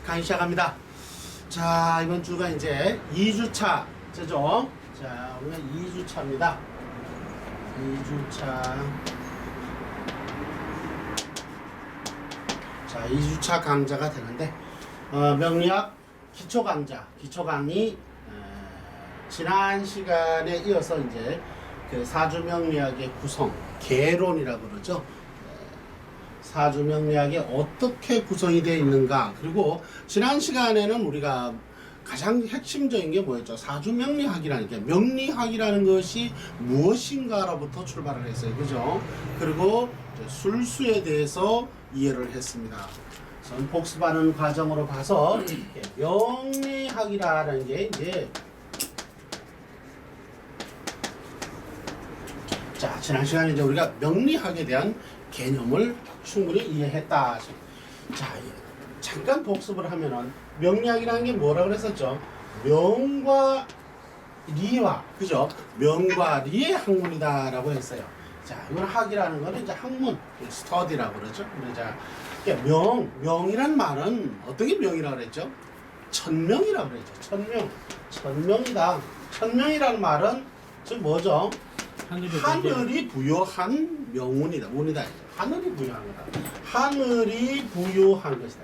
강의 시작합니다. 자, 이번 주가 이제 2주차죠. 자, 우리가 2주차입니다. 2주차. 자, 2주차 강좌가 되는데, 명리학 기초 강좌, 기초 강의, 지난 시간에 이어서 이제 그 사주 명리학의 구성, 개론이라고 그러죠. 사주 명리학이 어떻게 구성이 되어 있는가. 그리고 지난 시간에는 우리가 가장 핵심적인 게 뭐였죠? 사주 명리학이라는 게, 명리학이라는 것이 무엇인가로부터 출발을 했어요. 그죠? 그리고 술수에 대해서 이해를 했습니다. 전 복습하는 과정으로 봐서 명리학이라는 게 이제, 자, 지난 시간에 이제 우리가 명리학에 대한 개념을 충분히 이해했다. 자, 잠깐 복습을 하면은 명리학이라는 게 뭐라고 그랬었죠? 명과 리와, 그죠? 명과 리의 학문이다라고 했어요. 자, 이건 학이라는 거는 이제 학문, 스터디라고 그러죠. 자, 명이란 말은 어떤 게 명이라고 그랬죠? 천명이라고 그랬죠. 천명이다. 천명이라는 말은 즉 뭐죠? 하늘이 부여한 명운이다. 운이다. 하늘이 부여한 거다. 하늘이 부여한 것이다.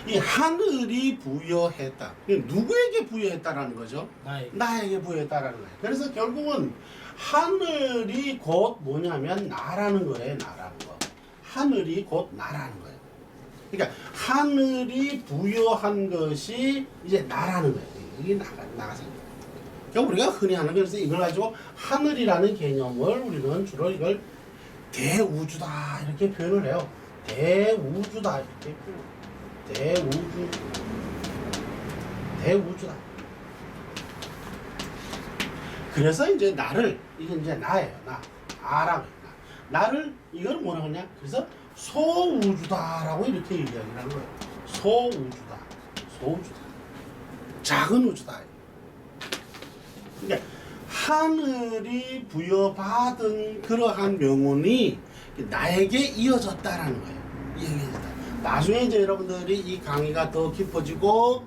이 하늘이 부여했다. 누구에게 부여했다라는 거죠? 나에게 부여했다라는 거예요. 그래서 결국은 하늘이 곧 뭐냐면 나라는 거예요. 나라는 거. 하늘이 곧 나라는 거예요. 그러니까 하늘이 부여한 것이 이제 나라는 거예요. 이게 나가서. 우리가 흔히 하는, 그래서 이걸 가지고 하늘이라는 개념을 우리는 주로 이걸 대우주다 이렇게 표현을 해요. 대우주다 이렇게 표현. 대우주다. 그래서 이제 나를, 이건 이제 나예요. 나라고 해요. 나를, 이걸 뭐라고 하냐? 그래서 소우주다라고 이렇게 얘기하는 거예요. 소우주다. 작은 우주다. 그러니까 하늘이 부여받은 그러한 명운이 나에게 이어졌다라는 거예요. 이어졌다. 나중에 이제 여러분들이 이 강의가 더 깊어지고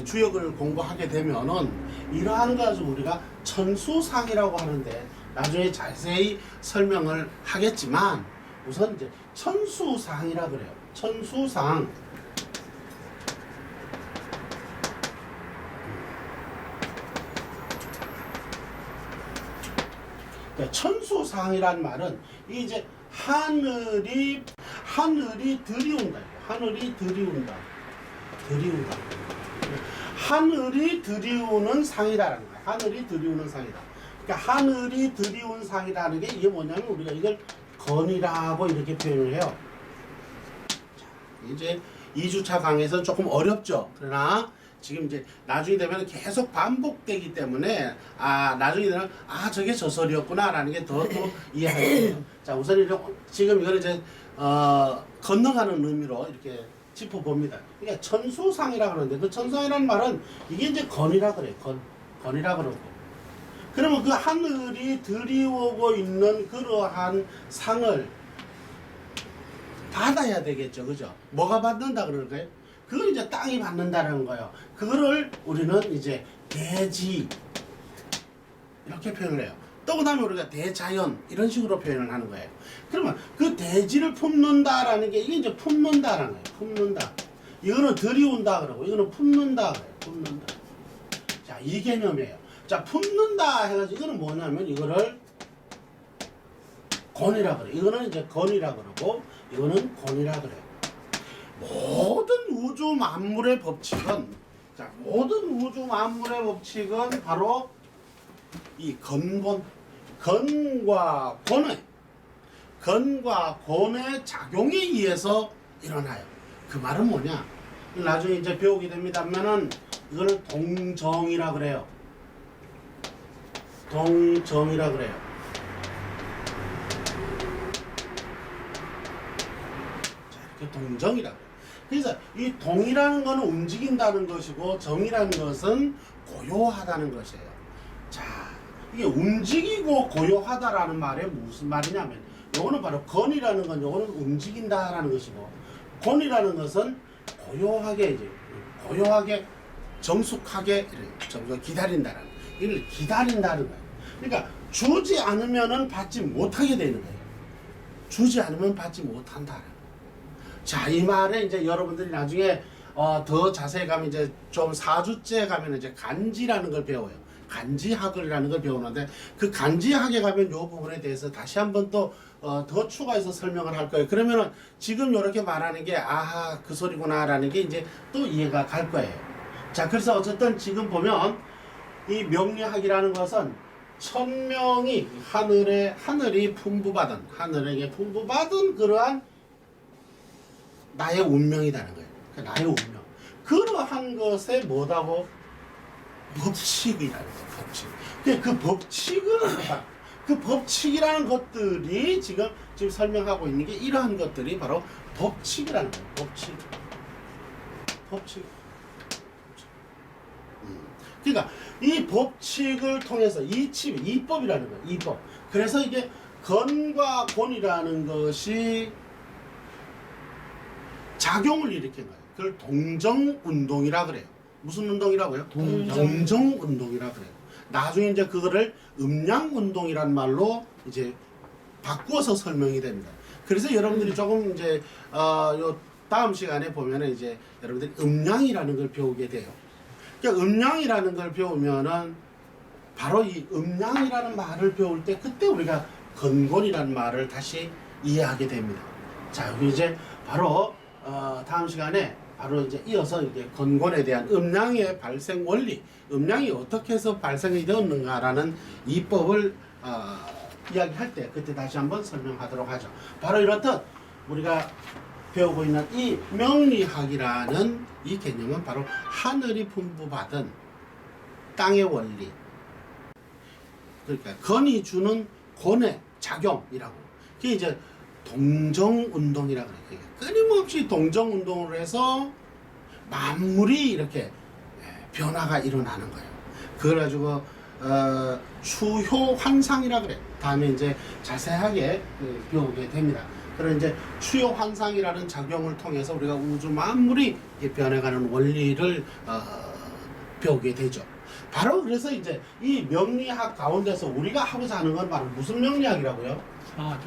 주역을 공부하게 되면은 이러한 거 가지고 우리가 천수상이라고 하는데 나중에 자세히 설명을 하겠지만, 우선 이제 천수상이라 그래요. 천수상. 천수상이란 말은 이제 하늘이 들이운다. 하늘이 들이운다. 하늘이 들이우는 상이라는 거야. 하늘이 들이우는 상이다. 그러니까 하늘이 들이운 상이라는 게 이게 뭐냐면 우리가 이걸 건이라고 이렇게 표현을 해요. 자, 이제 2주차 강의에서는 조금 어렵죠. 그러나 지금 이제 나중에 되면 계속 반복되기 때문에 나중에 되면 저게 저설이었구나라는 게 더 이해하게. 자, 우선 지금 이걸 이제 건너가는 의미로 이렇게 짚어봅니다. 그러니까 천수상이라고 하는데, 그 천수상이라는 말은 이게 이제 건이라 그래요. 건이라 그러고. 그러면 그 하늘이 들이오고 있는 그러한 상을 받아야 되겠죠. 그죠? 뭐가 받는다 그럴까요? 그걸 이제 땅이 받는다는 거예요. 그거를 우리는 이제 대지 이렇게 표현을 해요. 또 그 다음에 우리가 대자연 이런 식으로 표현을 하는 거예요. 그러면 그 대지를 품는다라는 게 이게 이제 품는다라는 거예요. 품는다. 이거는 들이온다 그러고 이거는 품는다 그래요. 품는다. 자, 이 개념이에요. 자, 품는다 해가지고 이거는 뭐냐면 이거를 건이라 그래요. 이거는 이제 건이라 그러고 이거는 건이라 그래요. 모든 우주 만물의 법칙은, 자, 모든 우주 만물의 법칙은 바로 이 건과 권의 작용에 의해서 일어나요. 그 말은 뭐냐? 나중에 이제 배우게 됩니다면은 이거는 동정이라 그래요. 동정이라 그래요. 자, 이렇게 동정이라 그래요. 그래서 이 동이라는 것은 움직인다는 것이고 정이라는 것은 고요하다는 것이에요. 자, 이게 움직이고 고요하다라는 말에 무슨 말이냐면, 요거는 바로 건이라는 건 요거는 움직인다라는 것이고, 권이라는 것은 고요하게 정숙하게 좀 기다린다는 이걸 기다린다는 거예요. 그러니까 주지 않으면은 받지 못하게 되는 거예요. 주지 않으면 받지 못한다. 자, 이 말에 이제 여러분들이 나중에 더 자세히 가면 이제 좀 4주째 가면 이제 간지라는 걸 배워요. 간지학이라는 걸 배우는데 그 간지학에 가면 이 부분에 대해서 다시 한번 또 더 추가해서 설명을 할 거예요. 그러면은 지금 이렇게 말하는 게 아하 그 소리구나라는 게 이제 또 이해가 갈 거예요. 자, 그래서 어쨌든 지금 보면 이 명리학이라는 것은 천명이 하늘에게 풍부받은 그러한 나의 운명이라는 거예요. 그러니까 나의 운명. 그러한 것에 뭐다고? 법칙이라는 거예요. 법칙. 그 법칙은 그 법칙이라는 것들이 지금 설명하고 있는 게 이러한 것들이 바로 법칙이라는 거예요. 법칙. 그러니까 이 법칙을 통해서 이법이라는 거예요. 이법. 그래서 이게 건과 곤이라는 것이 작용을 일으킨 거예요. 그걸 동정운동이라 그래요. 무슨 운동이라고요? 동정운동이라 그래요. 나중에 이제 그거를 음양운동이란 말로 이제 바꾸어서 설명이 됩니다. 그래서 여러분들이 조금 이제 요 다음 시간에 보면은 이제 여러분들이 음양이라는 걸 배우게 돼요. 그러니까 음양이라는 걸 배우면은 바로 이 음양이라는 말을 배울 때 그때 우리가 건곤이라는 말을 다시 이해하게 됩니다. 자, 여기 이제 바로 다음 시간에 바로 이제 이어서 이제 건곤에 대한 음양의 발생 원리, 음양이 어떻게 해서 발생이 되었는가라는 이법을 이야기할 때 그때 다시 한번 설명하도록 하죠. 바로 이렇듯 우리가 배우고 있는 이 명리학이라는 이 개념은 바로 하늘이 풍부받은 땅의 원리, 그러니까 건이 주는 곤의 작용이라고. 그게 이제 동정운동이라고 그래요. 끊임없이 동정운동을 해서 만물이 이렇게 변화가 일어나는 거예요. 그걸 가지고 추효환상이라 그래. 다음에 이제 자세하게 배우게 됩니다. 그런 이제 추효환상이라는 작용을 통해서 우리가 우주 만물이 변해가는 원리를 배우게 되죠. 바로 그래서 이제 이 명리학 가운데서 우리가 하고자 하는 건 바로 무슨 명리학이라고요?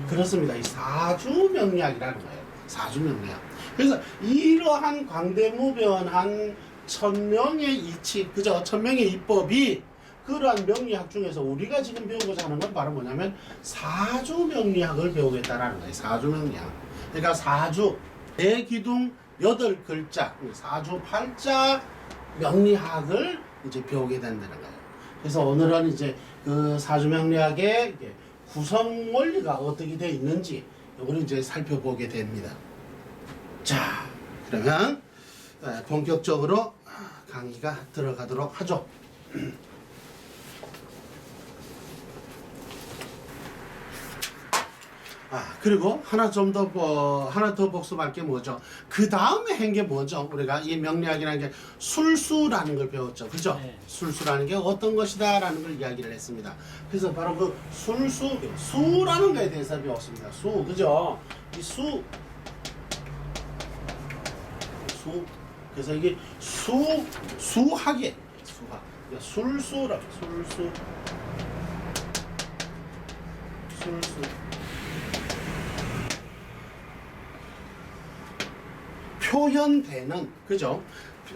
그렇습니다. 이 사주 명리학이라는 거예요. 사주 명리학. 그래서 이러한 광대무변한 천명의 이치, 그죠? 천명의 이법이 그러한 명리학 중에서 우리가 지금 배우고자 하는 건 바로 뭐냐면 사주 명리학을 배우겠다라는 거예요. 사주 명리학. 그러니까 사주, 대기둥 8글자, 사주 8자 명리학을 이제 배우게 된다는 거예요. 그래서 오늘은 이제 그 사주 명리학의 구성 원리가 어떻게 되어 있는지 이걸 이제 살펴보게 됩니다. 자, 그러면 본격적으로 강의가 들어가도록 하죠. 그리고 하나 더 복습할 게 뭐죠? 그 다음에 한 게 뭐죠? 우리가 이 명리학이라는 게 술수라는 걸 배웠죠. 그죠? 네. 술수라는 게 어떤 것이다 라는 걸 이야기를 했습니다. 그래서 바로 그 수라는 거에 대해서 배웠습니다. 그죠? 이 수. 그래서 이게 수학이에요. 수학. 술수. 표현되는, 그죠?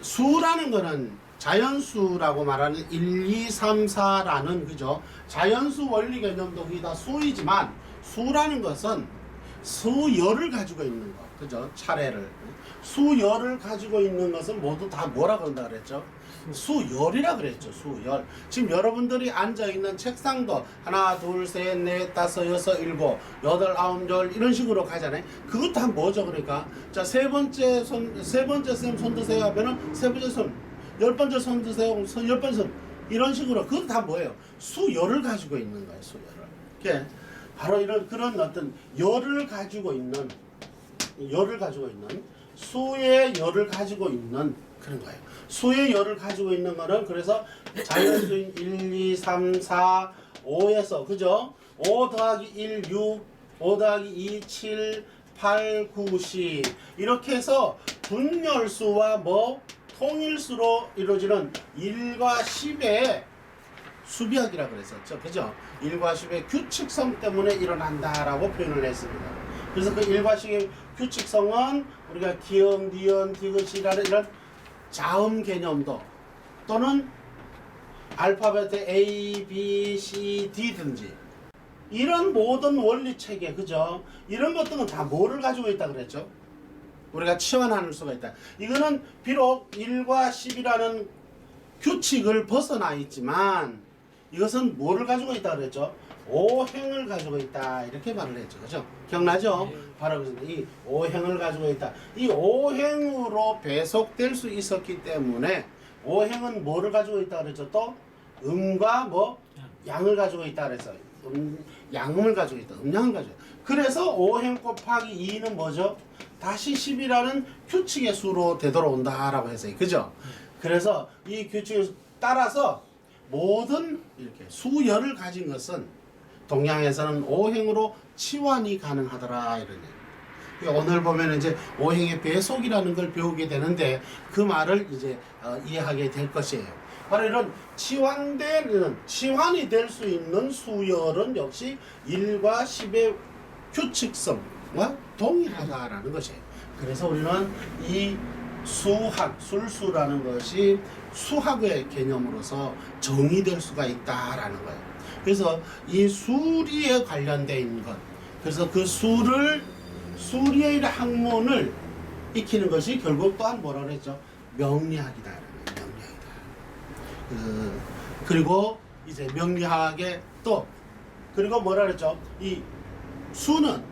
수라는 거는 자연수라고 말하는 1, 2, 3, 4라는, 그죠? 자연수 원리 개념도 거의 다 수이지만 수라는 것은 수열을 가지고 있는 거, 그죠? 차례를. 수열을 가지고 있는 것은 모두 다 뭐라 그런다 그랬죠? 수열이라 그랬죠. 수열. 지금 여러분들이 앉아있는 책상도 하나, 둘, 셋, 넷, 다섯, 여섯, 일곱, 여덟, 아홉, 열 이런 식으로 가잖아요. 그것도 다 뭐죠? 그러니까 자, 세 번째 쌤 손 드세요 하면은 세 번째 손, 10번째 손 드세요, 10번째 손 이런 식으로 그것도 다 뭐예요? 수열을 가지고 있는 거예요. 수열을. 그게 바로 이런 그런 어떤 열을 가지고 있는 수의 열을 가지고 있는 그런 거예요. 수의 열을 가지고 있는 거는 그래서 자연수인 1, 2, 3, 4, 5에서 그죠? 5 더하기 1, 6, 5 더하기 2, 7, 8, 9, 10 이렇게 해서 분열수와 뭐 통일수로 이루어지는 1과 10의 수비학이라고 그랬었죠. 그죠? 1과 10의 규칙성 때문에 일어난다라고 표현을 했습니다. 그래서 그 1과 10의 규칙성은 우리가 기역, 니은, 디귿이라는 이런 자음 개념도 또는 알파벳의 A, B, C, D든지 이런 모든 원리 체계, 그죠? 이런 것들은 다 뭐를 가지고 있다 그랬죠? 우리가 치환할 수가 있다. 이거는 비록 1과 10이라는 규칙을 벗어나 있지만 이것은 뭐를 가지고 있다 그랬죠? 오행을 가지고 있다 이렇게 말을 했죠. 그죠? 기억나죠? 바로 이 오행을 가지고 있다. 이 오행으로 배속될 수 있었기 때문에 오행은 뭐를 가지고 있다 그랬죠? 또 음과 뭐 양을 가지고 있다 그랬어요. 양음을 가지고 있다. 음양을 가지고 있다. 그래서 오행 곱하기 2는 뭐죠? 다시 10이라는 규칙의 수로 되돌아온다라고 했어요. 그죠? 그래서 이 규칙에 따라서 모든 이렇게 수열을 가진 것은 동양에서는 오행으로 치환이 가능하더라 이런 얘기. 오늘 보면 이제 오행의 배속이라는 걸 배우게 되는데 그 말을 이제 이해하게 될 것이에요. 바로 이런 치환이 될 수 있는 수열은 역시 1과 10의 규칙성과 동일하다라는 것이에요. 그래서 우리는 이 수학, 술수라는 것이 수학의 개념으로서 정의될 수가 있다라는 거예요. 그래서 이 수리에 관련되어 있는 것, 그래서 그 수리의 학문을 익히는 것이 결국 또한 뭐라 그랬죠? 명리학이다. 명리학이다. 그리고 이제 명리학의 또 그리고 뭐라 그랬죠? 이 수는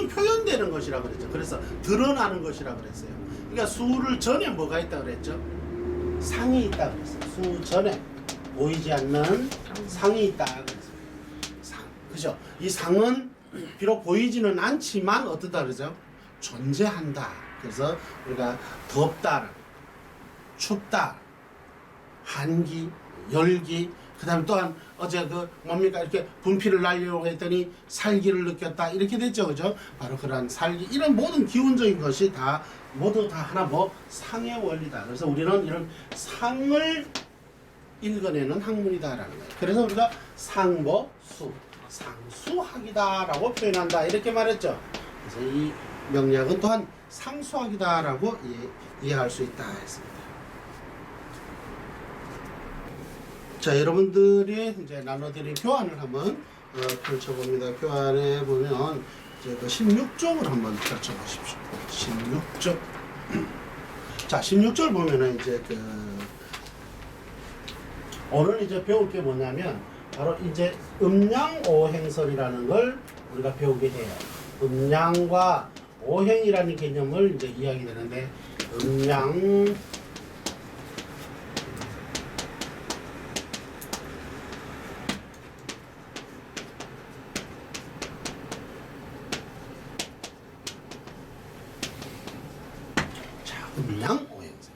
표현되는 것이라고 그랬죠. 그래서 드러나는 것이라고 그랬어요. 그러니까 수를 전에 뭐가 있다고 그랬죠? 상이 있다고 그랬어요. 수 전에 보이지 않는 상이 있다고 그랬어요. 그죠? 이 상은 비록 보이지는 않지만 어떠다 그러죠? 존재한다. 그래서 우리가 덥다, 춥다, 한기, 열기, 그 다음에 또한 어제 그 뭡니까 이렇게 분필을 날리려고 했더니 살기를 느꼈다 이렇게 됐죠. 그죠? 바로 그러한 살기 이런 모든 기본적인 것이 다 모두 다 하나 뭐 상의 원리다. 그래서 우리는 이런 상을 읽어내는 학문이다라는 거예요. 그래서 우리가 상보수, 상수학이다라고 표현한다 이렇게 말했죠. 그래서 이 명리학은 또한 상수학이다라고 이해할 수 있다 했습니다. 자, 여러분들이 이제 나눠드린 교환을 한번 펼쳐봅니다. 교환에 보면 이제 그 16쪽을 한번 펼쳐보십시오. 16쪽. 자, 16절 보면은 이제 오늘 이제 배울 게 뭐냐면 바로 이제 음양오행설이라는 걸 우리가 배우게 돼요. 음양과 오행이라는 개념을 이제 이야기 되는데 음양 음양오행설.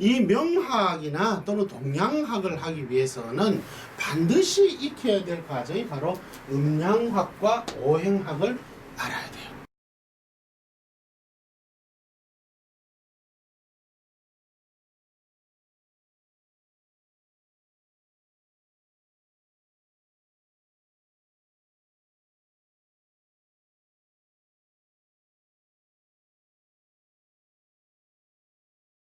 이 명학이나 또는 동양학을 하기 위해서는 반드시 익혀야 될 과정이 바로 음양학과 오행학을 알아야 돼요.